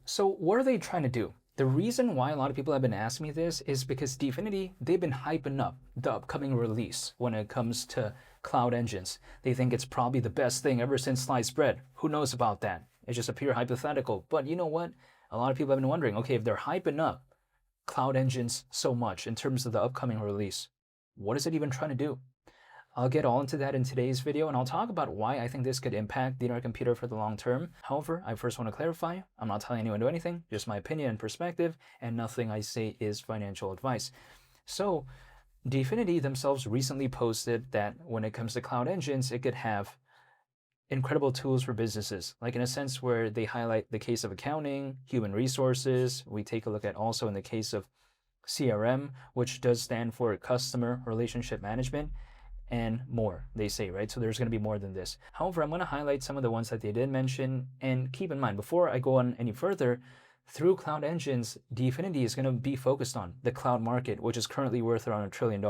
So what are they trying to do? The reason why a lot of people have been asking me this is because Dfinity, they've been hyping up the upcoming release when it comes to cloud engines. They think it's probably the best thing ever since sliced bread. Who knows about that? It's just a pure hypothetical. But you know what? A lot of people have been wondering, okay, if they're hyping up cloud engines so much in terms of the upcoming release, what is it even trying to do? I'll get all into that in today's video, and I'll talk about why I think this could impact the internet computer for the long term. However, I first want to clarify, I'm not telling anyone to do anything, just my opinion and perspective, and nothing I say is financial advice. So, Dfinity themselves recently posted that when it comes to cloud engines, it could have incredible tools for businesses, like in a sense where they highlight the case of accounting, human resources. We take a look at also in the case of CRM, which does stand for customer relationship management, and more, they say, right? So there's going to be more than this. However, I'm going to highlight some of the ones that they did mention, and keep in mind, before I go on any further, through cloud engines, Dfinity is going to be focused on the cloud market, which is currently worth around $1 trillion.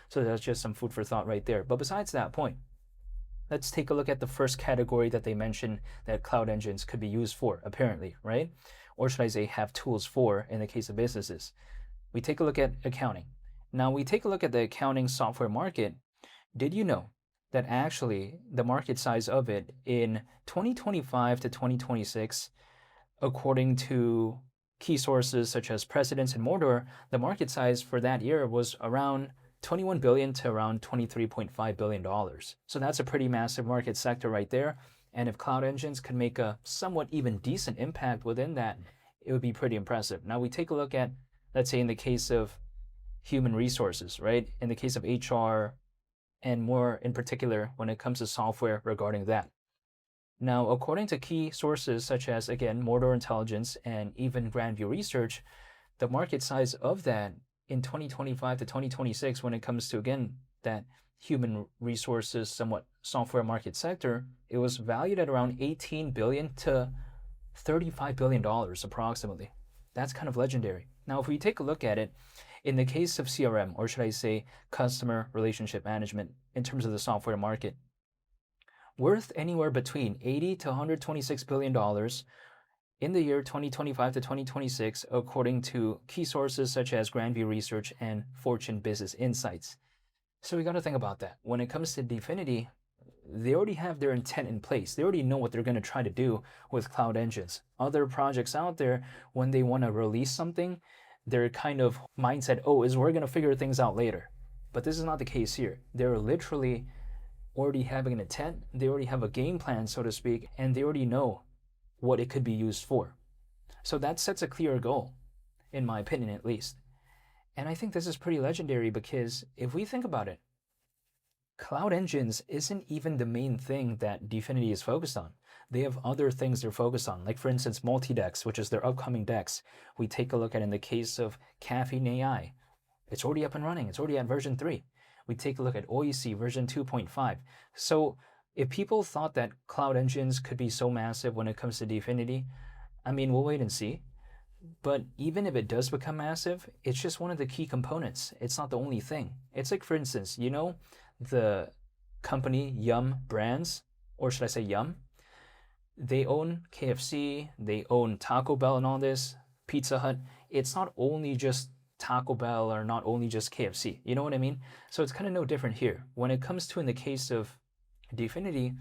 So that's just some food for thought right there. But besides that point, let's take a look at the first category that they mentioned that cloud engines could be used for, apparently, right? Or should I say have tools for in the case of businesses. We take a look at accounting. Now we take a look at the accounting software market. Did you know that actually the market size of it in 2025 to 2026, according to key sources such as Precedence and Mordor, the market size for that year was around $21 billion to around $23.5 billion. So that's a pretty massive market sector right there. And if cloud engines could make a somewhat even decent impact within that, it would be pretty impressive. Now we take a look at, let's say in the case of human resources, right? In the case of HR, and more in particular when it comes to software regarding that. Now, according to key sources such as, again, Mordor Intelligence and even Grandview Research, the market size of that in 2025 to 2026 when it comes to, again, that human resources, somewhat software market sector, it was valued at around $18 billion to $35 billion approximately. That's kind of legendary. Now, if we take a look at it, in the case of CRM, or should I say customer relationship management in terms of the software market, worth anywhere between $80 to $126 billion in the year 2025 to 2026, according to key sources such as Grandview Research and Fortune Business Insights. So we got to think about that. When it comes to Dfinity, they already have their intent in place. They already know what they're going to try to do with cloud engines. Other projects out there, when they want to release something, their kind of mindset, is we're going to figure things out later. But this is not the case here. They're literally already having an intent. They already have a game plan, so to speak, and they already know what it could be used for. So that sets a clear goal, in my opinion at least. And I think this is pretty legendary because if we think about it, cloud engines isn't even the main thing that Dfinity is focused on. They have other things they're focused on, like for instance, multi-dex, which is their upcoming dex. We take a look at in the case of Caffeine AI. It's already up and running. It's already at version 3. We take a look at OEC version 2.5. So if people thought that cloud engines could be so massive when it comes to Dfinity, I mean, we'll wait and see. But even if it does become massive, it's just one of the key components. It's not the only thing. It's like, for instance, you know, the company Yum Brands, or should I say Yum? They own KFC, they own Taco Bell and all this, Pizza Hut. It's not only just Taco Bell or not only just KFC, you know what I mean? So it's kind of no different here. When it comes to in the case of Dfinity,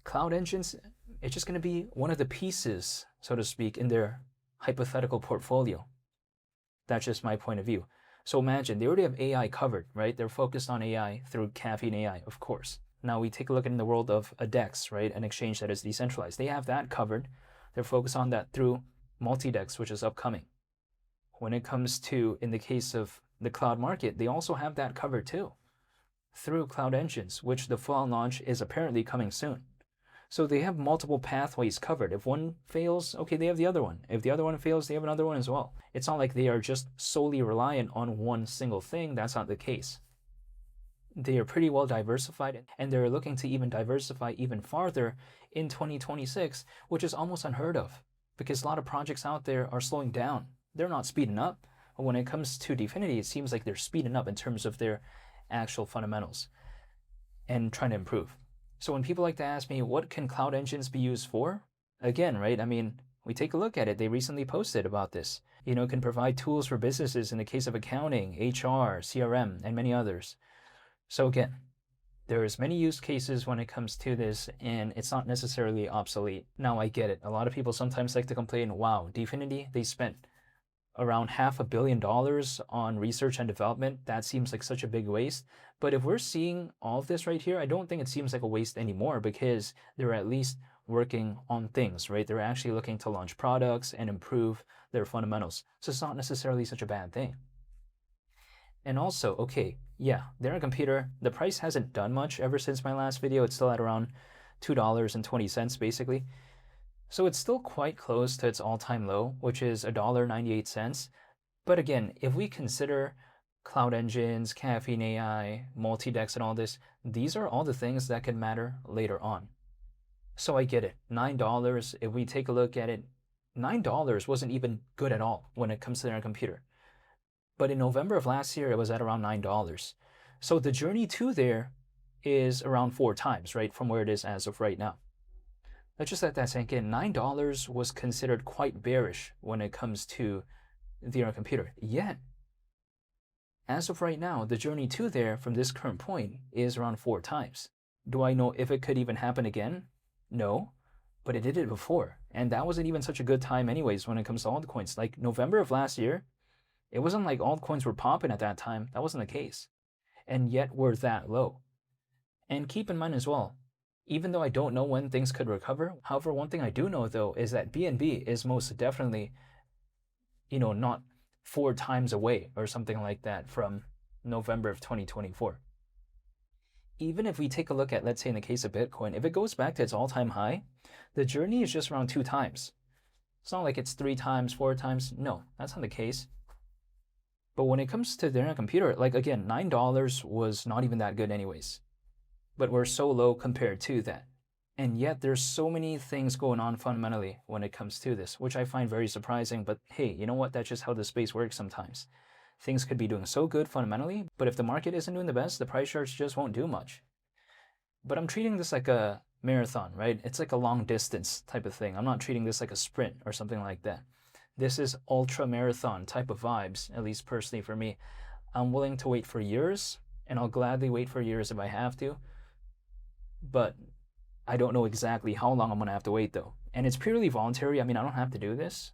cloud engines, it's just going to be one of the pieces, so to speak, in their hypothetical portfolio. That's just my point of view. So imagine, they already have AI covered, right? They're focused on AI through Caffeine AI, of course. Now we take a look in the world of a DEX, right? An exchange that is decentralized. They have that covered. They're focused on that through multi-DEX, which is upcoming. When it comes to, in the case of the cloud market, they also have that covered too, through cloud engines, which the full launch is apparently coming soon. So they have multiple pathways covered. If one fails, okay, they have the other one. If the other one fails, they have another one as well. It's not like they are just solely reliant on one single thing. That's not the case. They are pretty well diversified, and they're looking to even diversify even farther in 2026, which is almost unheard of because a lot of projects out there are slowing down. They're not speeding up. But when it comes to Dfinity, it seems like they're speeding up in terms of their actual fundamentals and trying to improve. So when people like to ask me, what can cloud engines be used for? Again, right? I mean, We take a look at it. They recently posted about this. You know, it can provide tools for businesses in the case of accounting, HR, CRM, and many others. So again, there's many use cases when it comes to this, and it's not necessarily obsolete. Now, I get it. A lot of people sometimes like to complain, wow, Dfinity, they spent around $500 million on research and development. That seems like such a big waste. But if we're seeing all of this right here, I don't think it seems like a waste anymore, because they're at least working on things, right? They're actually looking to launch products and improve their fundamentals. So it's not necessarily such a bad thing. And also, okay, yeah, they're a computer. The price hasn't done much ever since my last video. It's still at around $2.20 basically. So it's still quite close to its all-time low, which is $1.98. But again, if we consider cloud engines, caffeine AI, multi-dex, and all this, these are all the things that can matter later on. So I get it. $9, if we take a look at it, $9 wasn't even good at all when it comes to their computer. But in November of last year, it was at around $9. So the journey to there is around 4 times, right, from where it is as of right now. Let's just let that sink in. $9 was considered quite bearish when it comes to their computer. Yet, as of right now, the journey to there from this current point is around 4 times. Do I know if it could even happen again? No, but it did it before. And that wasn't even such a good time anyways when it comes to altcoins. Like November of last year, it wasn't like altcoins were popping at that time. That wasn't the case. And yet we're that low. And keep in mind as well, even though I don't know when things could recover, however, one thing I do know though is that BNB is most definitely, you know, not 4 times away or something like that from November of 2024. Even if we take a look at, let's say in the case of Bitcoin, if it goes back to its all-time high, the journey is just around 2 times. It's not like it's 3 times, 4 times. No, that's not the case. But when it comes to their computer, like again, $9 was not even that good anyways. But we're so low compared to that. And yet there's so many things going on fundamentally when it comes to this, which I find very surprising. But hey, you know what? That's just how the space works sometimes. Things could be doing so good fundamentally, but if the market isn't doing the best, the price charts just won't do much. But I'm treating this like a marathon, right? It's like a long distance type of thing. I'm not treating this like a sprint or something like that. This is ultra marathon type of vibes, at least personally for me. I'm willing to wait for years, and I'll gladly wait for years if I have to. But I don't know exactly how long I'm going to have to wait though. And it's purely voluntary. I mean, I don't have to do this.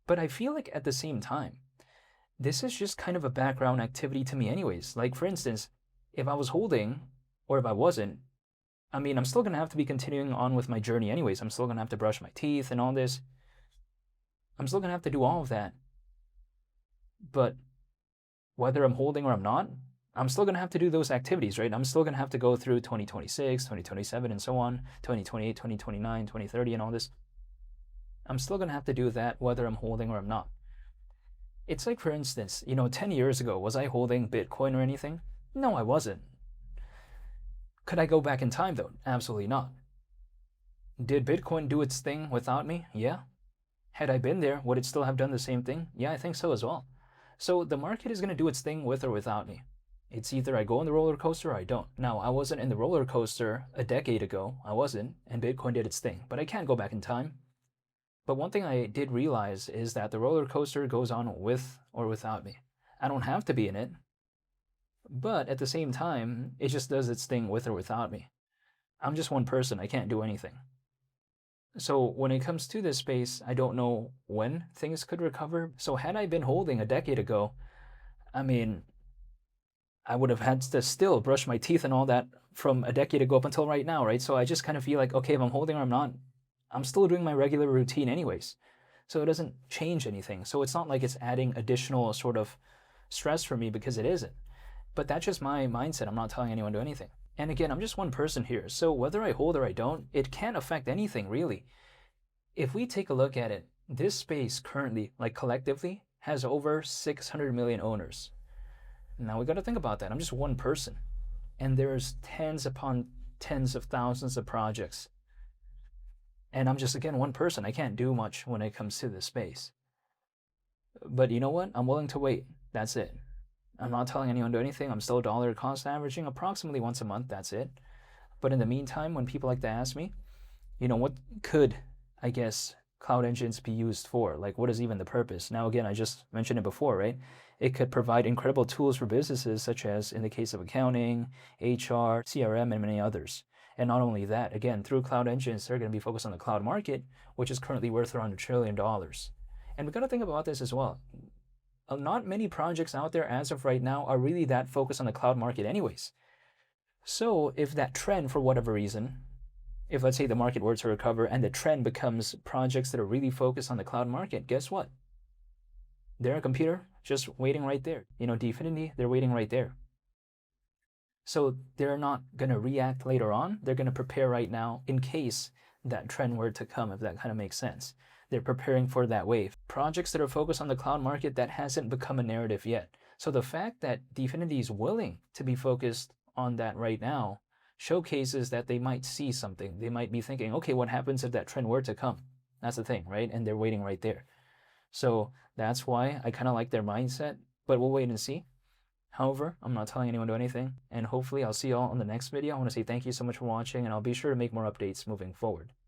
But I feel like at the same time, this is just kind of a background activity to me anyways. Like for instance, if I was holding or if I wasn't, I mean, I'm still going to have to be continuing on with my journey anyways. I'm still going to have to brush my teeth and all this. I'm still going to have to do all of that. But whether I'm holding or I'm not, I'm still going to have to do those activities, right? I'm still going to have to go through 2026, 2027, and so on, 2028, 2029, 2030, and all this. I'm still going to have to do that whether I'm holding or I'm not. It's like, for instance, 10 years ago, was I holding Bitcoin or anything? No, I wasn't. Could I go back in time though? Absolutely not. Did Bitcoin do its thing without me? Yeah. Had I been there, would it still have done the same thing? Yeah, I think so as well. So the market is going to do its thing with or without me. It's either I go on the roller coaster or I don't. Now, I wasn't in the roller coaster a decade ago. I wasn't, and Bitcoin did its thing. But I can't go back in time. But one thing I did realize is that the roller coaster goes on with or without me. I don't have to be in it. But at the same time, it just does its thing with or without me. I'm just one person. I can't do anything. So when it comes to this space, I don't know when things could recover. So had I been holding a decade ago, I mean, I would have had to still brush my teeth and all that from a decade ago up until right now, right? So I just kind of feel like, okay, if I'm holding or I'm not, I'm still doing my regular routine anyways. So it doesn't change anything. So it's not like it's adding additional sort of stress for me, because it isn't. But that's just my mindset. I'm not telling anyone to do anything. And again, I'm just one person here. So whether I hold or I don't, it can't affect anything really. If we take a look at it, this space currently, like collectively, has over 600 million owners. Now we got to think about that. I'm just one person. And there's tens upon tens of thousands of projects. And I'm just, again, one person. I can't do much when it comes to this space. But you know what? I'm willing to wait. That's it. I'm not telling anyone to do anything. I'm still dollar cost averaging approximately once a month. That's it. But in the meantime, when people like to ask me, what could, I guess, cloud engines be used for? Like, what is even the purpose? Now, again, I just mentioned it before, right? It could provide incredible tools for businesses, such as in the case of accounting, HR, CRM, and many others. And not only that, again, through cloud engines, they're going to be focused on the cloud market, which is currently worth around $1 trillion. And we got to think about this as well. Not many projects out there as of right now are really that focused on the cloud market anyways. So if that trend, for whatever reason, if let's say the market were to recover and the trend becomes projects that are really focused on the cloud market, guess what? They're a computer just waiting right there. Dfinity, they're waiting right there. So they're not going to react later on. They're going to prepare right now in case that trend were to come, if that kind of makes sense. They're preparing for that wave. Projects that are focused on the cloud market, that hasn't become a narrative yet. So the fact that Dfinity is willing to be focused on that right now showcases that they might see something. They might be thinking, okay, what happens if that trend were to come? That's the thing, right? And they're waiting right there. So that's why I kind of like their mindset, but we'll wait and see. However, I'm not telling anyone to do anything, and hopefully I'll see y'all on the next video. I want to say thank you so much for watching, and I'll be sure to make more updates moving forward.